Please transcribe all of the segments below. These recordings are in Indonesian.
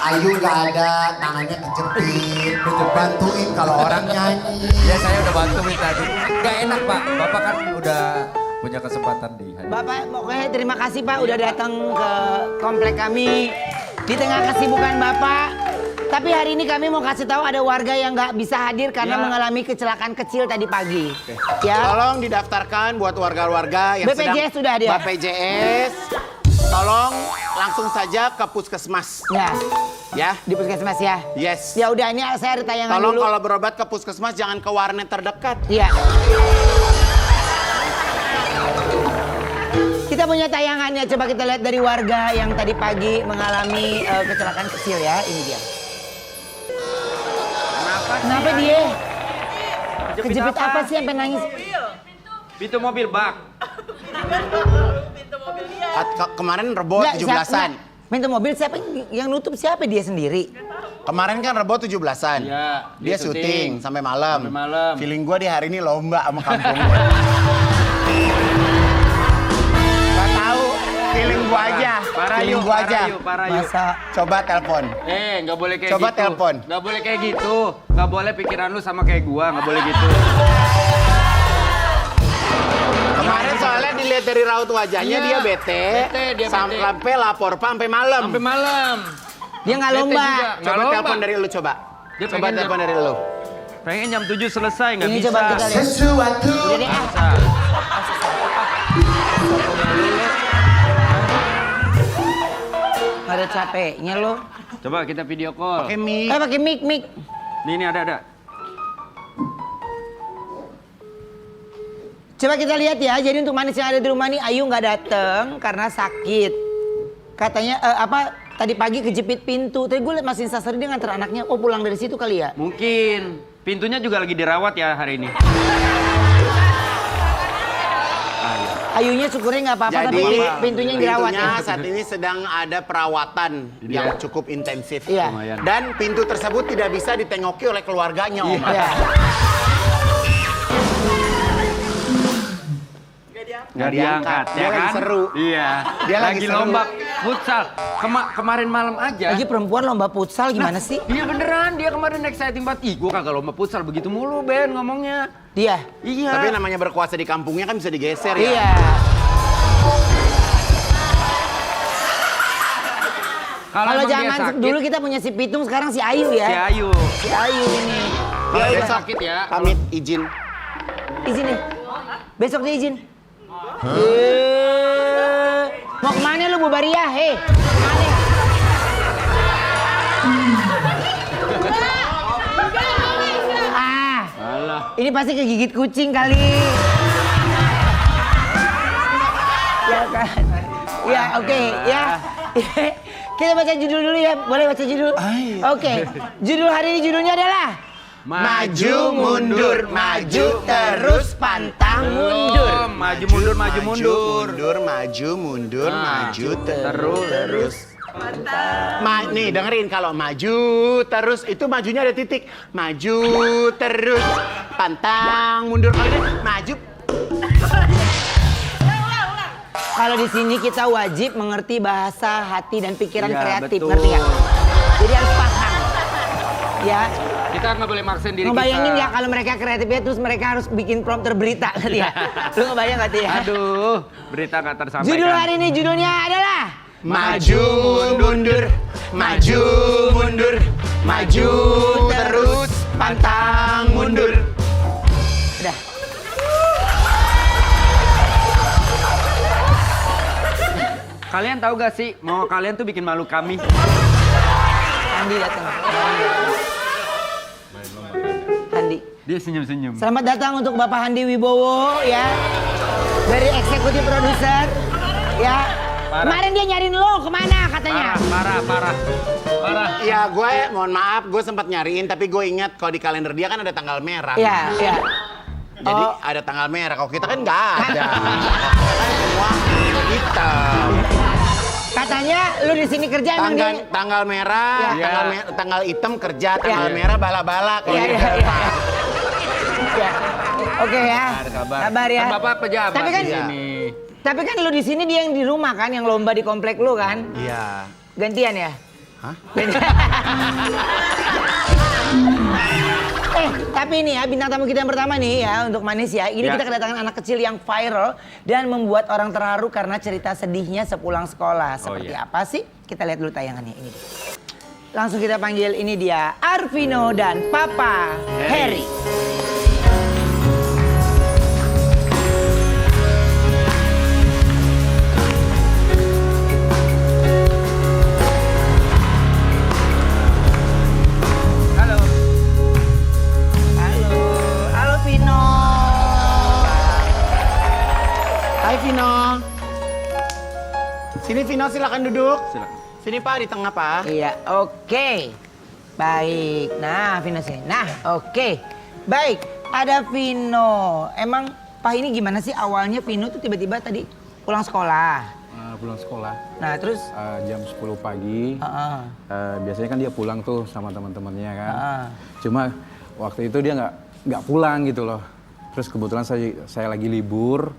Ayu nggak ada, tangannya kejepit, bantuin kalau orang nyanyi. Ya saya udah bantuin tadi. Gak enak Pak, Bapak kan udah punya kesempatan di hari. Bapak pokoknya terima kasih Pak udah datang ke komplek kami. Di tengah kesibukan Bapak. Tapi hari ini kami mau kasih tahu ada warga yang nggak bisa hadir karena mengalami kecelakaan kecil tadi pagi. Ya. Tolong didaftarkan buat warga-warga yang BPJS sudah ada. BPJS. Tolong langsung saja ke puskesmas. Ya. Ya. Di puskesmas ya. Yes. Ya udah ini saya ada tayangan Tolong dulu. kalau berobat ke puskesmas jangan ke warnet terdekat. Iya. Kita punya tayangannya, coba kita lihat dari warga yang tadi pagi mengalami kecelakaan kecil ya. Ini dia. Kenapa dia? Kejepit apa sih sampai nangis? Pintu mobil bak. Kemarin rebo Nggak, 17-an. Pintu mobil siapa yang nutup siapa dia sendiri? Kemarin kan rebo 17-an. Iya, Dia syuting sampai malam. Sampai malam. Feeling gua di hari ini lomba sama kampung gua. Gak tahu, feeling gua aja. Feeling gua aja. Parah yuk. Masa Coba telepon. Nggak boleh kayak Coba gitu. telepon. Nggak boleh kayak gitu. Nggak boleh pikiran lu sama kayak gua, nggak boleh gitu. Kemarin soalnya dilihat dari raut wajahnya Iya, dia bete. dia bete. Sampai lapor Pak sampai malam. Sampai malam. dia nggak Bete lomba. juga. Nggak Coba lomba. telepon dari lu coba. Dia Coba pengen telepon jam- dari lu. Pengen jam 7 selesai, nggak Ini bisa. coba kita lihat. Sesuatu. Udah deh, Bisa. nggak ada capeknya lo. Coba kita video call. Pakai mic. Pakai mic. Nih ada. Coba kita lihat ya. Jadi untuk manis yang ada di rumah nih, Ayu nggak dateng karena sakit. Katanya tadi pagi kejepit pintu. Tadi gue liat Mas Instastory dia nganter anaknya. Oh pulang dari situ kali ya? Mungkin. Pintunya juga lagi dirawat ya hari ini. Ayunya syukurnya nggak apa-apa tapi Jadi pintunya yang dirawat pintunya ya. saat ini sedang ada perawatan yang Iya. cukup intensif. Iya. Lumayan. Dan pintu tersebut tidak bisa ditengoki oleh keluarganya, Om. Iya. Nggak diangkat, Dia ya lagi kan? seru. Iya. Dia lagi seru. lomba futsal. Kemarin malam aja. Lagi perempuan lomba futsal gimana sih? Iya beneran, dia kemarin exciting banget. Ih, gue kagak lomba futsal begitu mulu, Ben, ngomongnya. Dia. Iya. Tapi namanya berkuasa di kampungnya kan bisa digeser ya. Iya. Kalau emang dia zaman sakit, dulu kita punya si Pitung, sekarang si Ayu ya. si Ayu. Si Ayu ini. Kalau dia besok sakit ya. Pamit izin. Izin nih. Besok dia izin. Mau kemana lu Bu Baria? Hei, kemana? Alah. Ini pasti kegigit kucing kali. Ya kan? Ya oke ya. Kita baca judul dulu ya. Boleh baca judul? Oke. Judul hari ini judulnya adalah Maju mundur, maju terus pantang mundur. Maju mundur, maju mundur. Maju mundur, Nah, maju terus. Nih dengerin kalau maju terus itu majunya ada titik. Maju terus pantang mundur. Kalau ini maju. kalau di sini kita wajib mengerti bahasa hati dan pikiran Iya, kreatif, betul. ngerti nggak? Jadi harus paham. Ya, Kita nggak boleh maksain diri ngebayangin kita. ya kalau mereka kreatifnya terus mereka harus bikin prompter berita, ngerti ya? Lu ngebayang nggak tuh ya? Aduh, berita nggak tersampaikan. Judul hari ini judulnya adalah Maju mundur, maju mundur, maju terus pantang mundur. udah. Kalian tahu gak sih, mau kalian tuh bikin malu kami. Andi datang. Andi. Dia senyum-senyum. Selamat datang untuk Bapak Handi Wibowo ya. Dari eksekutif produser ya. Parah. Kemarin dia nyariin lo kemana katanya? Parah. Ya gue mohon maaf gue sempat nyariin tapi gue ingat kalau di kalender dia kan ada tanggal merah. Iya, iya. Jadi Oh. ada tanggal merah, kalau kita kan nggak ada. Kan semua hitam. Katanya lu di sini kerja emang Tanggal, dia. tanggal merah, Ya. tanggal hitam kerja, tanggal Ya. merah bala-bala. Kalau Iya, di iya, Delta. iya. Ya. Oke ya. Ada kabar. Sabar ya. Kan Bapak pejabat Tapi kan di sini. Tapi kan lu di sini dia yang di rumah kan, yang lomba di komplek lu kan? Iya. Gantian ya? Hah? Tapi ini ya bintang tamu kita yang pertama nih ya untuk Manis ya. Ini kita kedatangan anak kecil yang viral dan membuat orang terharu karena cerita sedihnya sepulang sekolah. Seperti apa sih? Kita lihat dulu tayangannya ini. Langsung kita panggil ini dia Arvino dan Papa Harry. Vino. Sini Vino, silakan duduk. Silakan. Sini Pak, di tengah Pak. Iya, oke. Baik. Nah, Vino sini. Nah, oke. Baik, ada Vino. Emang Pak ini gimana sih awalnya Vino tuh tiba-tiba tadi pulang sekolah? Pulang sekolah Nah, terus jam 10 pagi. Biasanya kan dia pulang tuh sama teman-temannya kan. Cuma waktu itu dia nggak pulang gitu loh. Terus kebetulan saya lagi libur.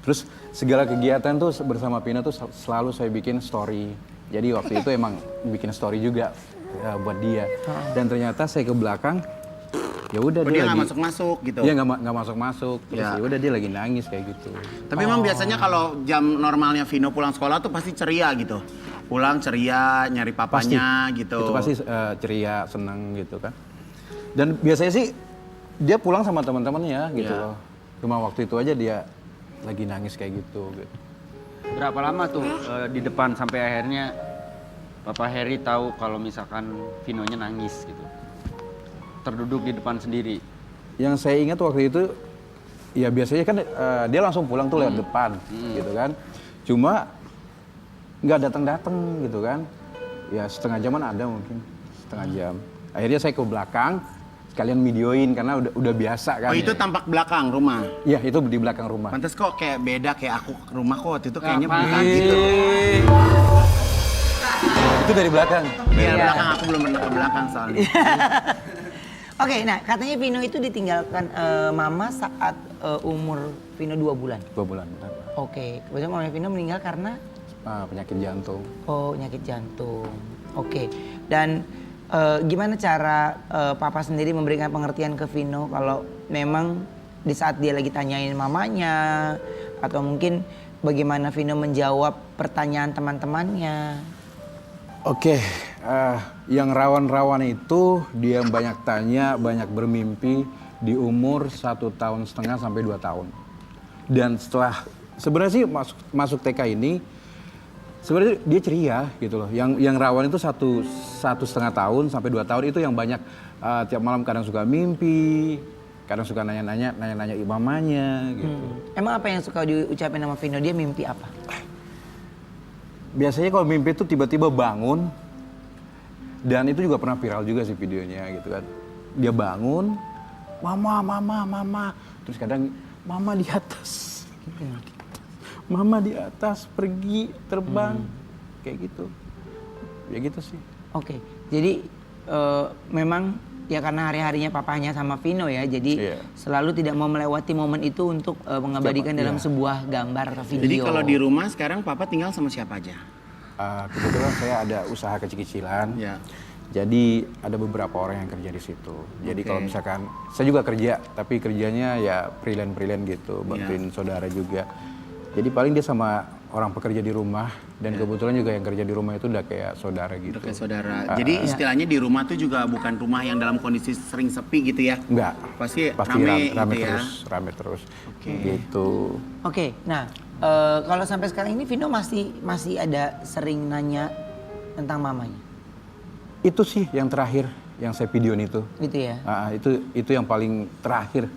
Terus segala kegiatan tuh bersama Vino tuh selalu saya bikin story. Jadi waktu itu emang bikin story juga buat dia. Dan ternyata saya ke belakang, ya udah dia nggak lagi masuk-masuk gitu. Dia nggak masuk-masuk. Terus ya udah dia lagi nangis kayak gitu. Tapi memang biasanya kalau jam normalnya Vino pulang sekolah tuh pasti ceria gitu. Pulang ceria, nyari papanya gitu. Itu pasti ceria, senang gitu kan. Dan biasanya sih dia pulang sama teman-temannya gitu loh. Cuma waktu itu aja dia lagi nangis kayak gitu. Berapa lama tuh di depan sampai akhirnya Papa Harry tahu kalau misalkan Vinonya nangis gitu? Terduduk di depan sendiri. Yang saya ingat waktu itu, ya biasanya kan dia langsung pulang tuh lewat depan gitu kan. Cuma nggak datang-datang gitu kan. Ya setengah jaman ada mungkin, setengah jam. Akhirnya saya ke belakang, sekalian videoin karena udah biasa kan. Oh itu tampak belakang rumah? Iya itu di belakang rumah. Pantes kok kayak beda kayak aku ke rumah kok waktu itu kayaknya bukan gitu. Itu dari belakang. Iya belakang, aku belum pernah ke belakang soalnya. Oke, nah katanya Vino itu ditinggalkan mama saat umur Vino 2 bulan. 2 bulan. Oke, kemudian mama Vino meninggal karena Penyakit jantung. oh penyakit jantung. Oke, dan gimana cara Papa sendiri memberikan pengertian ke Vino kalau memang di saat dia lagi tanyain mamanya atau mungkin bagaimana Vino menjawab pertanyaan teman-temannya? Oke, yang rawan-rawan itu dia banyak tanya, banyak bermimpi di umur 1,5 tahun sampai 2 tahun. Dan setelah sebenarnya sih masuk TK ini sebenarnya dia ceria gitu loh. Yang rawan itu 1,5 tahun sampai 2 tahun itu yang banyak tiap malam kadang suka mimpi, kadang suka nanya-nanya mamanya gitu. Emang apa yang suka diucapin sama Vino? Dia mimpi apa? Biasanya kalau mimpi itu tiba-tiba bangun, dan itu juga pernah viral juga sih videonya gitu kan. Dia bangun, mama, terus kadang mama di atas, mama di atas pergi terbang, kayak gitu, ya gitu sih. Oke, jadi memang ya karena hari-harinya papahnya sama Vino ya, jadi selalu tidak mau melewati momen itu untuk mengabadikan dalam sebuah gambar video. Jadi kalau di rumah sekarang Papa tinggal sama siapa aja? Kebetulan saya ada usaha kecil-kecilan, jadi ada beberapa orang yang kerja di situ. Jadi kalau misalkan saya juga kerja, tapi kerjanya ya freelance gitu, bantuin saudara juga. Jadi paling dia sama orang pekerja di rumah, dan kebetulan juga yang kerja di rumah itu udah kayak saudara gitu. Udah kayak saudara. Jadi istilahnya di rumah tuh juga bukan rumah yang dalam kondisi sering sepi gitu ya? Enggak. Pasti rame gitu ya? Rame terus. Gitu. Oke, nah kalau sampai sekarang ini Vino masih ada sering nanya tentang mamanya? Itu sih yang terakhir yang saya videoin itu. Gitu ya? Itu yang paling terakhir.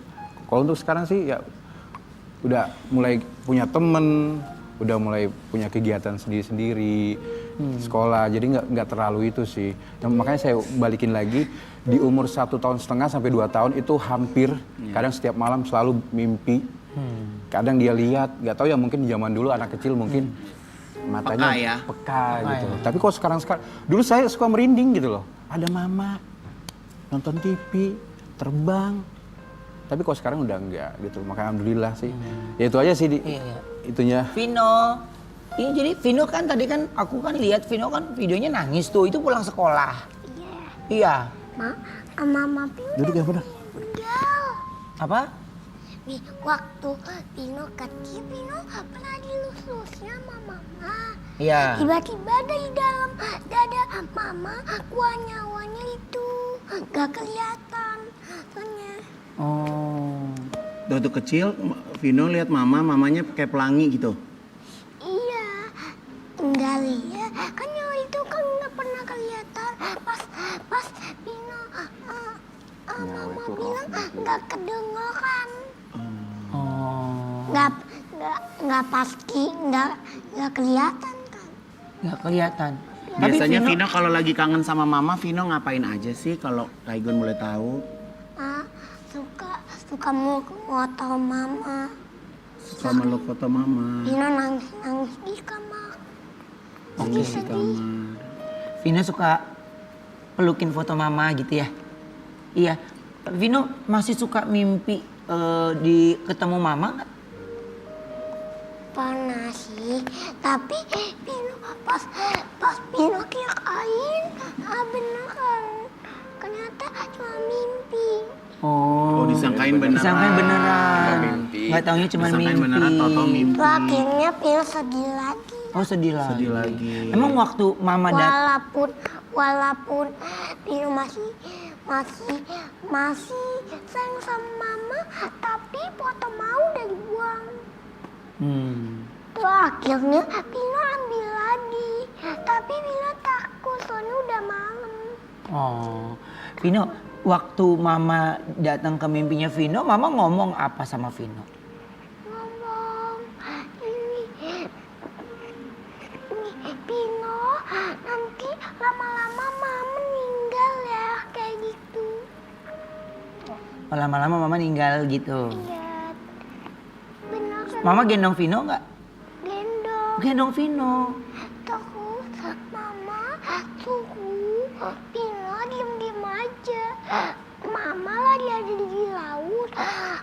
Kalau untuk sekarang sih ya udah mulai punya temen, udah mulai punya kegiatan sendiri-sendiri, sekolah, jadi nggak terlalu itu sih. Makanya saya balikin lagi, di umur 1,5 tahun sampai 2 tahun itu hampir, kadang setiap malam selalu mimpi. Kadang dia lihat, nggak tahu ya mungkin zaman dulu anak kecil mungkin matanya peka gitu. Tapi kok sekarang dulu saya suka merinding gitu loh. Ada mama nonton TV, terbang. Tapi kok sekarang udah enggak gitu, makanya alhamdulillah sih. Ya itu aja sih itunya. Vino, Ini jadi Vino kan tadi kan aku kan lihat Vino kan videonya nangis tuh, itu pulang sekolah. Iya. Mama Pino Duduk yang benar. meninggal. Apa? Nih, waktu Pino kecil, Pino pernah dilus-lusnya sama mama. Iya. Tiba-tiba dari dalam dada mama, nyawanya itu gak kelihatan. Soalnya Oh. Waktu kecil, Vino lihat mamanya pakai pelangi gitu. iya, enggak lihat. Kan nyawa itu kan nggak pernah kelihatan. Pas Pino, mama bilang nggak kedengeran. Oh. Nggak pasti, nggak kelihatan kan. Nggak kelihatan. Biasanya Vino kalau lagi kangen sama mama, Vino ngapain aja sih kalau Kaigun boleh tahu? Suka mau foto mama. Suka meluk foto mama. Pino nangis di kamar. Nangis di kamar. Vino suka pelukin foto mama gitu ya? Iya. Vino masih suka mimpi di ketemu mama nggak? Pernah sih, tapi Pino pas Pino kirain beneran. Ternyata cuma mimpi. Oh, disangkain beneran. Disangkain beneran. Nggak taunya cuma Disangkain mimpi. beneran, tau mimpi. Terus akhirnya Pino sedih lagi. Oh sedih lagi. Sedih lagi. Emang waktu mama Walaupun Pino masih sayang sama mama, tapi foto mau udah dibuang. Terus akhirnya Pino ambil lagi, tapi Pino takut soalnya udah malam. Oh, Vino, waktu mama datang ke mimpinya Vino, mama ngomong apa sama Vino? Ngomong, ini Pino, nanti lama-lama mama meninggal ya, kayak gitu. Oh, lama-lama mama meninggal gitu. Iya, benar kan? Mama gendong Vino nggak? Gendong. Gendong Vino. Terus mama suruh Pino diem-diem aja. Mama lagi ada di laut.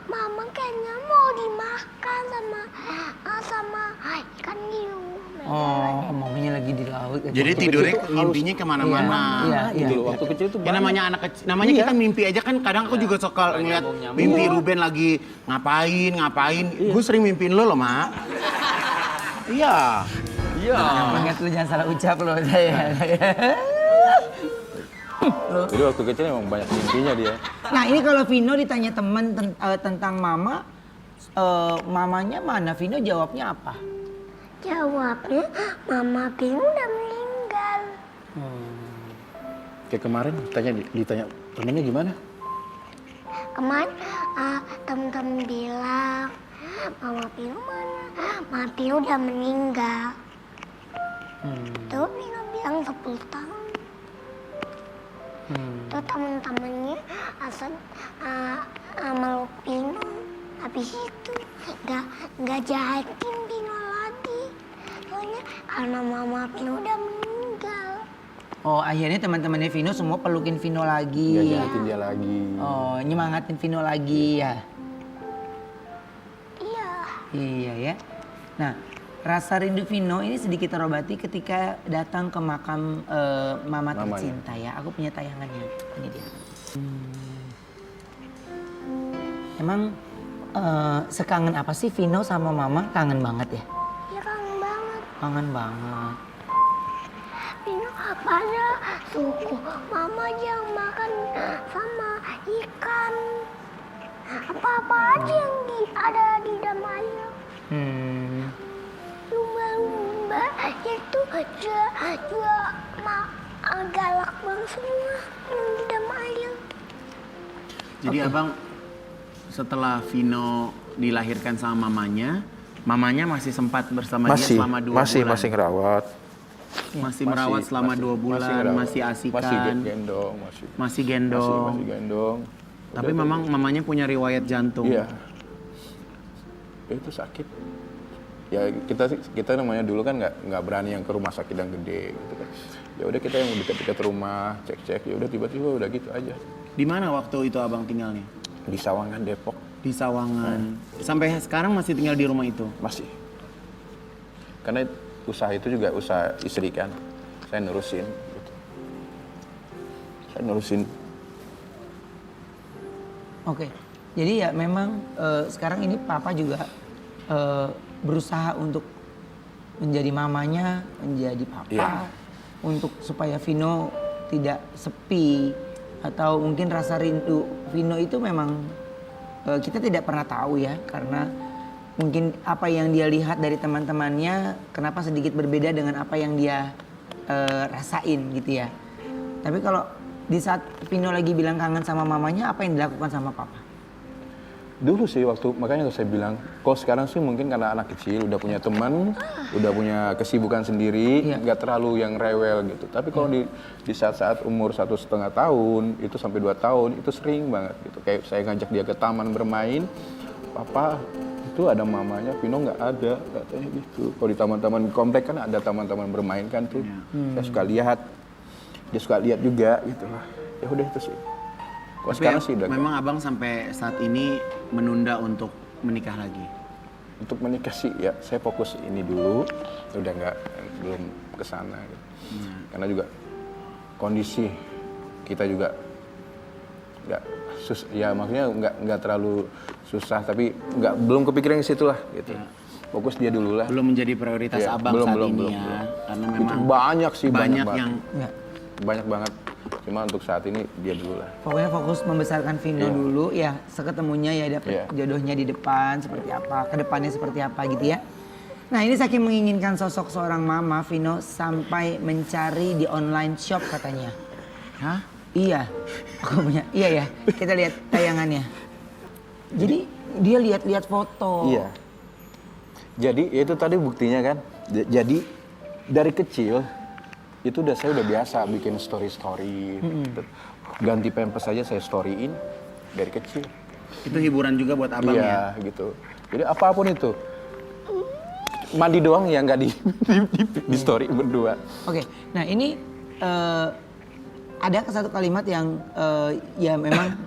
Mama kayaknya mau dimakan sama ikan hiu. Oh, mamanya lagi di laut. Jadi tidurnya mimpinya kemana-mana. Iya, iya. Dulu waktu kecil tuh Ya namanya anak kecil, namanya kita mimpi aja kan. Kadang aku juga suka ngeliat mimpi Ruben lagi ngapain. Gue sering mimpiin lo loh, Mak. Iya. Ingat lu jangan salah ucap loh saya. Jadi waktu kecil emang banyak mimpinya dia. Nah ini kalau Vino ditanya teman tentang mama, mamanya mana? Vino jawabnya apa? Jawabnya mama Pino udah meninggal. Kayak kemarin ditanya temennya gimana? Kemarin temen-temen bilang mama Pino mana? Mama Pino udah meninggal. Terus Pino bilang 10 tahun. Terus temen-temennya asal meluk Pino. Habis itu nggak jahatin Pino lagi. Soalnya karena mama Pino udah meninggal. Oh akhirnya teman-temannya Vino semua pelukin Vino lagi. Jajatin dia lagi. Oh nyemangatin Vino lagi ya. Iya. Iya ya. Nah rasa rindu Vino ini sedikit terobati ketika datang ke makam mama Mamanya. tercinta ya. Aku punya tayangannya. Ini dia. Emang sekangen apa sih Vino sama mama? Kangen banget ya? Ya kangen banget. Kangen banget. Pino pada suku mama jangan makan sama ikan. Apa-apa aja yang ada di dalam air. Lumba-lumba itu juga galak banget semua yang di dalam air. Jadi abang setelah Vino dilahirkan sama mamanya masih sempat bersama dia selama 2 bulan. masih ngerawat. Masih merawat selama 2 bulan, masih asikan. Masih gendong, Masih gendong. masih gendong. Tapi memang mamanya punya riwayat jantung. Iya. Ya, itu sakit. Ya kita namanya dulu kan nggak berani yang ke rumah sakit yang gede gitu kan. Ya udah kita yang dekat-dekat rumah cek-cek. Ya udah tiba-tiba udah gitu aja. Di mana waktu itu abang tinggalnya? Di Sawangan, Depok. Di Sawangan. Sampai sekarang masih tinggal di rumah itu? Masih. Karena usaha itu juga usaha istri kan. Saya nerusin gitu. Saya nerusin. Oke. Jadi ya memang sekarang ini papa juga berusaha untuk menjadi mamanya, menjadi papa, Iya. untuk supaya Vino tidak sepi atau mungkin rasa rindu Vino itu memang kita tidak pernah tahu ya, karena mungkin apa yang dia lihat dari teman-temannya kenapa sedikit berbeda dengan apa yang dia rasain gitu ya. Tapi kalau di saat Vino lagi bilang kangen sama mamanya, apa yang dilakukan sama papa? Dulu sih waktu, makanya saya bilang, kok sekarang sih mungkin karena anak kecil, udah punya teman, udah punya kesibukan sendiri, Iya. nggak terlalu yang rewel gitu. Tapi kalau di saat-saat umur 1,5 tahun, itu sampai 2 tahun, itu sering banget gitu. Kayak saya ngajak dia ke taman bermain, papa itu ada mamanya, Vino nggak ada, katanya gitu. Kalau di taman-taman komplek kan ada taman-taman bermain kan tuh. Saya suka lihat, dia suka lihat juga gitu lah. Ya udah itu sih. Kalau sekarang sih udah nggak. memang abang sampai saat ini menunda untuk menikah lagi. Untuk menikah sih ya saya fokus ini dulu, udah belum kesana gitu. Karena juga kondisi kita juga ya maksudnya nggak terlalu susah, tapi belum kepikiran ke situ lah gitu. Fokus dia dulu lah. Belum menjadi prioritas Iya, abang belum, saat belum, ini belum, ya. belum. Karena Itu memang banyak sih, banyak banget. yang Ya. Banyak banget. Cuma untuk saat ini dia dulu lah. Pokoknya fokus membesarkan Vino Iya. dulu ya, seketemunya ya dapet Iya. jodohnya di depan seperti apa, ke depannya seperti apa gitu ya. Nah ini saking menginginkan sosok seorang mama, Vino sampai mencari di online shop katanya. Hah? Iya, aku punya, iya ya, kita lihat tayangannya. Jadi dia lihat-lihat foto. Iya. Jadi itu tadi buktinya kan. Jadi dari kecil itu saya udah biasa bikin story. Ganti pampers saja saya storyin dari kecil. Itu hiburan juga buat abang ya. Iya gitu. Jadi apapun itu. Mandi doang ya nggak di story berdua. Oke, nah ini ada satu kalimat yang ya memang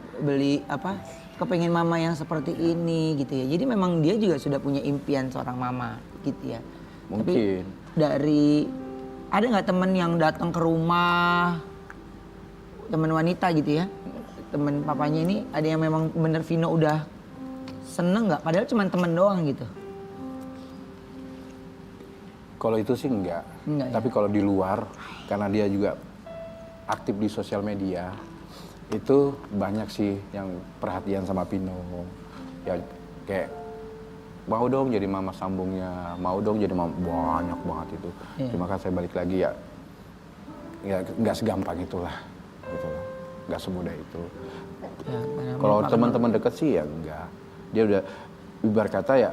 kepengen mama yang seperti ini gitu ya. Jadi memang dia juga sudah punya impian seorang mama gitu ya. Mungkin. Tapi ada nggak temen yang datang ke rumah, temen wanita gitu ya, temen papanya ini ada yang memang bener Vino udah seneng nggak? Padahal cuma temen doang gitu. Kalau itu sih enggak. Enggak ya? Tapi kalau di luar, karena dia juga aktif di sosial media, itu banyak sih yang perhatian sama Vino. Ya kayak mau dong jadi mama sambungnya, mau dong jadi mama, banyak banget itu. Iya. Cuma kan saya balik lagi ya nggak segampang itulah, gitu loh. Nggak semudah itu. Ya, karena Kalau memang- teman-teman dekat sih ya enggak. Dia udah ibarat kata ya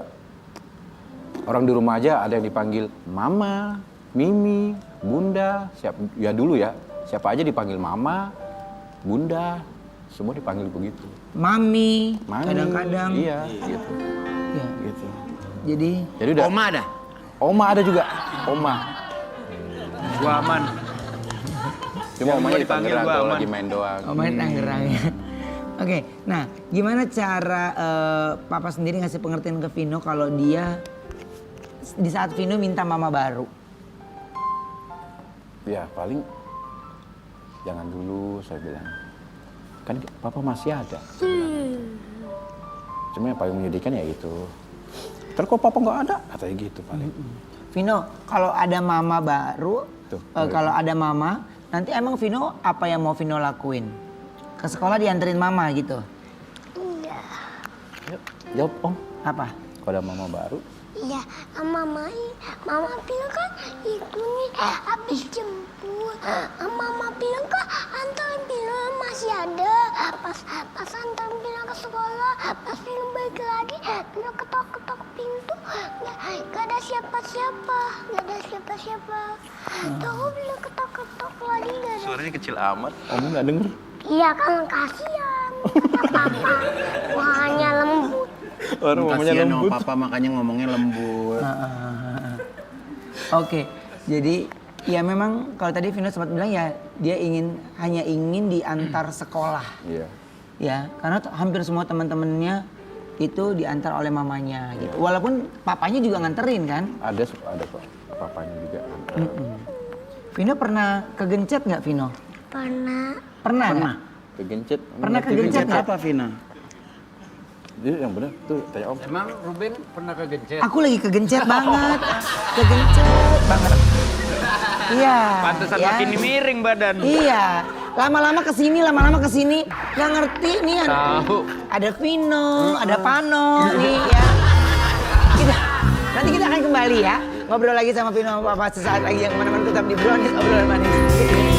orang di rumah aja ada yang dipanggil mama, mimi, bunda, ya dulu ya. Siapa aja dipanggil mama, bunda, semua dipanggil begitu. Mami, Mami, kadang-kadang. Iya, gitu. Ya, Gitu. jadi Jadi udah Oma ada? Oma ada juga. Oma. Gua aman. Cuma Ya, omanya gua di dipanggil, Tangerang gua kalau aman. lagi main doang. Oma di Tangerang ya. Oke, nah gimana cara papa sendiri ngasih pengertian ke Vino kalau dia di saat Vino minta mama baru? Ya paling jangan dulu saya bilang. Kan papa masih ada. Cuma yang paling menyedihkan ya itu. Terus kok papa nggak ada? Katanya gitu paling. Vino, kalau ada mama baru, Tuh, kalau ada mama, nanti emang Vino apa yang mau Vino lakuin? Ke sekolah dianterin mama gitu? Jawab om. Apa? Kalau ada mama baru. Iya, mama bilang kan itu nih habis jemput. Mama bilang kan antarin bilang masih ada. Pas antarin bilang ke sekolah, pas bilang balik lagi, bilang ketok-ketok pintu, nggak ada siapa-siapa, Tahu bilang ketok-ketok lagi nggak ada. Suaranya kecil amat. Om nggak denger. Iya kan kasihan, kata papa, makanya lembut. Orang mamanya Kasihan sama lembut. papa makanya ngomongnya lembut. Oke, jadi ya memang kalau tadi Vino sempat bilang ya dia hanya ingin diantar sekolah. Iya. Ya, karena hampir semua teman-temannya itu diantar oleh mamanya gitu. Walaupun papanya juga nganterin kan? Ada kok. papanya juga. Vino pernah kegencet nggak Vino? Pernah. Pernah. Pernah. Kegencet. Pernah kegencet nggak? apa, Vina? Jadi yang benar tuh tanya Om. Emang Ruben pernah kegencet? Aku lagi kegencet banget. Kegencet banget. Iya. Pantesan ya. makin miring badan. Iya. Lama-lama kesini. Nggak ngerti nih. Tahu. Ada Vino, ada Pano nih ya. Nanti kita akan kembali ya. Ngobrol lagi sama Vino Papa sesaat lagi yang kemana-mana tetap di Brownies Obrolan Manis.